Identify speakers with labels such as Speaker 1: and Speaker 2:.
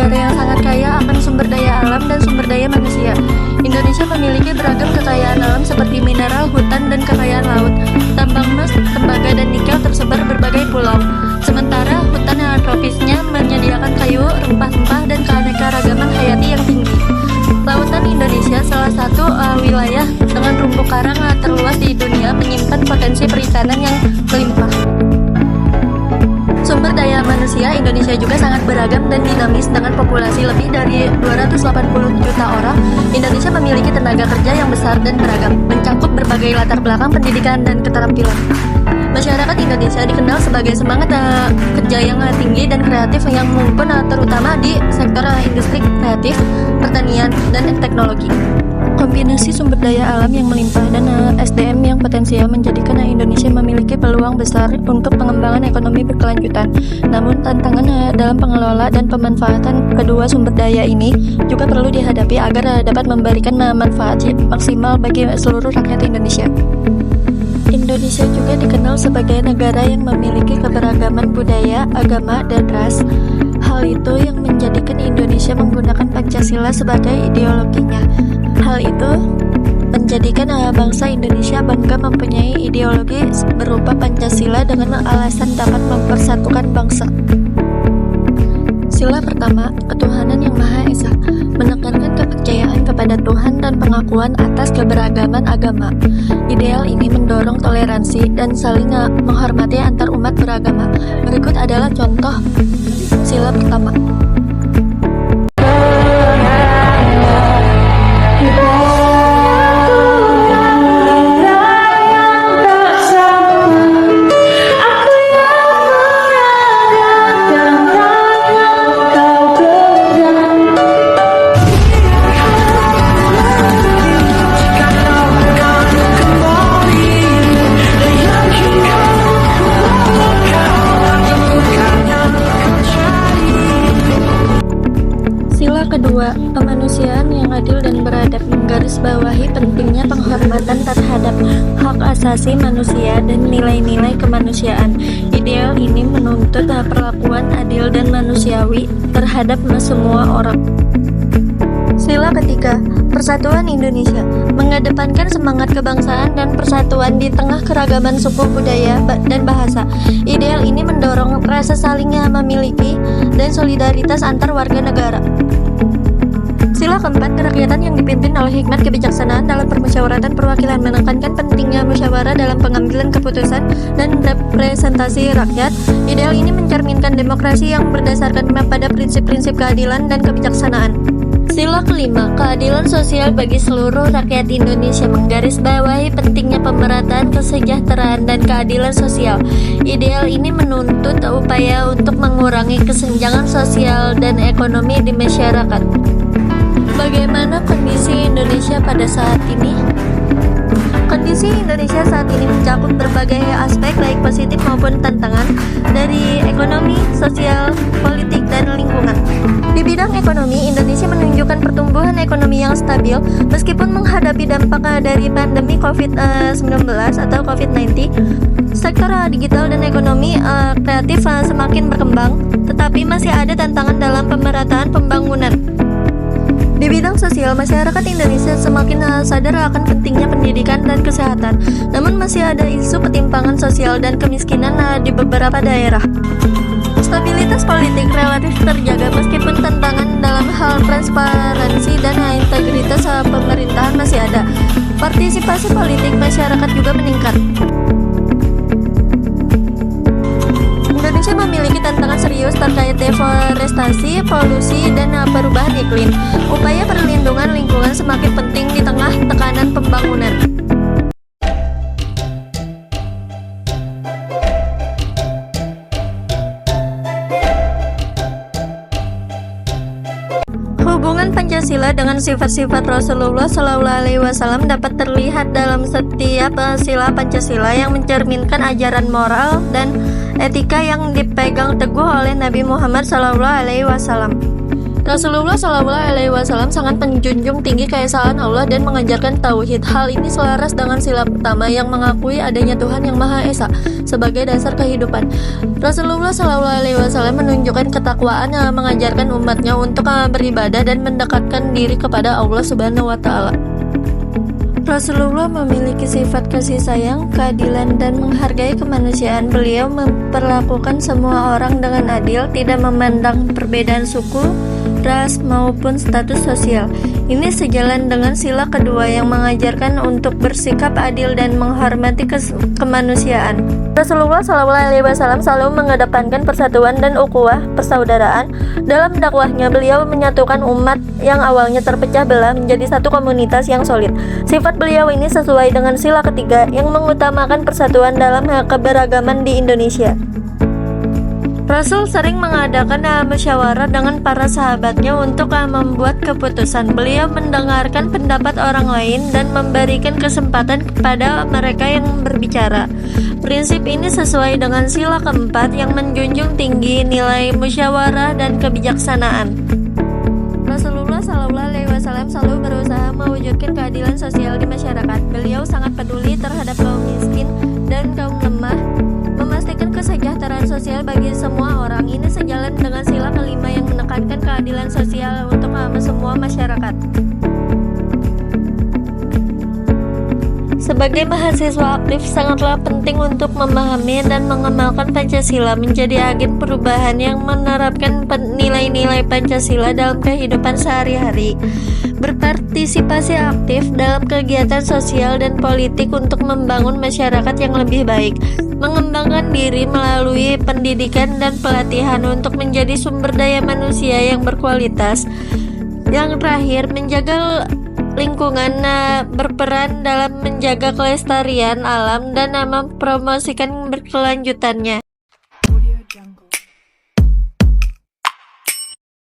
Speaker 1: negara yang sangat kaya akan sumber daya alam dan sumber daya manusia. Indonesia memiliki beragam kekayaan alam seperti mineral, hutan, dan kekayaan laut. Tambang emas, tembaga, dan nikel tersebar berbagai pulau. Sementara hutan tropisnya menyediakan kayu, rempah-rempah, dan keanekaragaman hayati yang tinggi. Lautan Indonesia, salah satu wilayah dengan terumbu karang terluas di dunia, menyimpan potensi perikanan yang melimpah. Sumber daya manusia Indonesia juga sangat beragam dan dinamis dengan populasi lebih dari 280 juta orang. Indonesia memiliki tenaga kerja yang besar dan beragam, mencakup berbagai latar belakang pendidikan dan keterampilan. Masyarakat Indonesia dikenal sebagai semangat kerja yang tinggi dan kreatif yang mumpuni terutama di sektor industri kreatif, pertanian, dan teknologi. Kombinasi sumber daya alam yang melimpah dan SDM yang potensial menjadikan Indonesia memiliki peluang besar untuk pengembangan ekonomi berkelanjutan. Namun tantangan dalam pengelola dan pemanfaatan kedua sumber daya ini juga perlu dihadapi agar dapat memberikan manfaat maksimal bagi seluruh rakyat Indonesia. Indonesia juga dikenal sebagai negara yang memiliki keberagaman budaya, agama, dan ras. Hal itu yang menjadikan Indonesia menggunakan Pancasila sebagai ideologinya. Hal itu menjadikan bangsa Indonesia bangga mempunyai ideologi berupa Pancasila dengan alasan dapat mempersatukan bangsa. Sila pertama, ketuhanan yang Maha Esa, menekankan kepercayaan kepada Tuhan dan pengakuan atas keberagaman agama. Ideal ini mendorong toleransi dan saling menghormati antar umat beragama. Berikut adalah contoh sila pertama. Kedua, kemanusiaan yang adil dan beradab, menggarisbawahi pentingnya penghormatan terhadap hak asasi manusia dan nilai-nilai kemanusiaan. Ideal ini menuntut perlakuan adil dan manusiawi terhadap semua orang. Sila ketiga, persatuan Indonesia, mengedepankan semangat kebangsaan dan persatuan di tengah keragaman suku, budaya, dan bahasa. Ideal ini mendorong rasa saling memiliki dan solidaritas antar warga negara. Sila keempat, kerakyatan yang dipimpin oleh hikmat kebijaksanaan dalam permusyawaratan perwakilan, menekankan pentingnya musyawarah dalam pengambilan keputusan dan representasi rakyat. Ideal ini mencerminkan demokrasi yang berdasarkan pada prinsip-prinsip keadilan dan kebijaksanaan. Sila kelima, keadilan sosial bagi seluruh rakyat Indonesia, menggarisbawahi pentingnya pemerataan, kesejahteraan, dan keadilan sosial. Ideal ini menuntut upaya untuk mengurangi kesenjangan sosial dan ekonomi di masyarakat. Bagaimana kondisi Indonesia pada saat ini? Kondisi Indonesia saat ini mencakup berbagai aspek baik positif maupun tantangan dari ekonomi, sosial, politik, dan lingkungan. Di bidang ekonomi, Indonesia menunjukkan pertumbuhan ekonomi yang stabil meskipun menghadapi dampak dari pandemi COVID-19 atau COVID-19. Sektor digital dan ekonomi kreatif semakin berkembang, tetapi masih ada tantangan dalam pemerataan pembangunan. Di bidang sosial, masyarakat Indonesia semakin sadar akan pentingnya pendidikan dan kesehatan, namun masih ada isu ketimpangan sosial dan kemiskinan di beberapa daerah. Stabilitas politik relatif terjaga meskipun tantangan dalam hal transparansi dan integritas pemerintahan masih ada. Partisipasi politik masyarakat juga meningkat. Indonesia memiliki tantangan serius terkait deforestasi, polusi, dan perubahan iklim. Upaya perlindungan lingkungan semakin penting di tengah tekanan pembangunan. Hubungan Pancasila dengan sifat-sifat Rasulullah SAW dapat terlihat dalam setiap sila Pancasila yang mencerminkan ajaran moral dan etika yang dipegang teguh oleh Nabi Muhammad SAW. Rasulullah SAW sangat menjunjung tinggi keesaan Allah dan mengajarkan tauhid. Hal ini selaras dengan sila pertama yang mengakui adanya Tuhan yang Maha Esa sebagai dasar kehidupan. Rasulullah SAW menunjukkan ketakwaan yang mengajarkan umatnya untuk beribadah dan mendekatkan diri kepada Allah Subhanahu wa Ta'ala. Rasulullah memiliki sifat kasih sayang, keadilan, dan menghargai kemanusiaan. Beliau memperlakukan semua orang dengan adil, tidak memandang perbedaan suku, ras, maupun status sosial. Ini sejalan dengan sila kedua yang mengajarkan untuk bersikap adil dan menghormati kemanusiaan. Rasulullah SAW selalu mengedepankan persatuan dan ukhuwah persaudaraan. Dalam dakwahnya, beliau menyatukan umat yang awalnya terpecah belah menjadi satu komunitas yang solid. Sifat beliau ini sesuai dengan sila ketiga yang mengutamakan persatuan dalam keberagaman di Indonesia. Rasul sering mengadakan musyawarah dengan para sahabatnya untuk membuat keputusan. Beliau mendengarkan pendapat orang lain dan memberikan kesempatan kepada mereka yang berbicara. Prinsip ini sesuai dengan sila keempat yang menjunjung tinggi nilai musyawarah dan kebijaksanaan. Rasulullah SAW selalu berusaha mewujudkan keadilan sosial di masyarakat. Beliau sangat peduli terhadap kaum miskin dan kaum lemah, memastikan kesejahteraan sosial bagi semua orang. Ini sejalan dengan sila kelima yang menekankan keadilan sosial untuk semua masyarakat. Sebagai mahasiswa aktif, sangatlah penting untuk memahami dan mengamalkan Pancasila, menjadi agen perubahan yang menerapkan nilai-nilai Pancasila dalam kehidupan sehari-hari. Berpartisipasi aktif dalam kegiatan sosial dan politik untuk membangun masyarakat yang lebih baik. Mengembangkan diri melalui pendidikan dan pelatihan untuk menjadi sumber daya manusia yang berkualitas. Yang terakhir, menjaga lingkungan, berperan dalam menjaga kelestarian alam dan mempromosikan berkelanjutannya.